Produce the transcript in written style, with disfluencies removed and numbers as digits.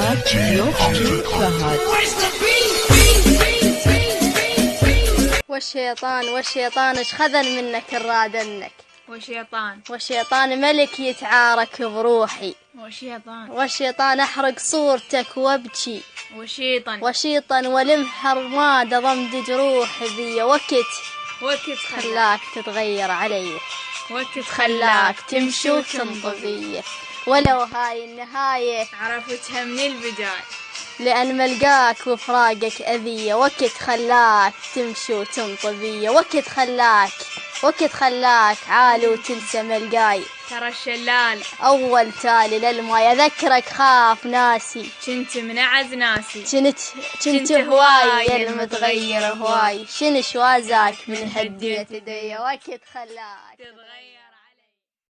راديو فهد. والشيطان ايش خذل منك الرادنك؟ والشيطان ملك يتعارك بروحي. والشيطان احرق صورتك وابكي. وشيطان ولمح رماد ضمد جروح بي. وقت خلاك تتغير علي. وقت خلاك تمشي وتنطفي. ولو هاي النهاية عرفتها من البداية، لأن ملقاك وفراقك أذية. وقت خلاك تمشي وتنطفي. وقت خلاك عالي وتنسى ملقاي. ترى الشلال أول تالي للماي أذكرك خاف ناسي. كنت من أعز ناسي. كنت هواي المتغير هواي. شنو شوازاك من هديت دي. وقت خلاك تتغير.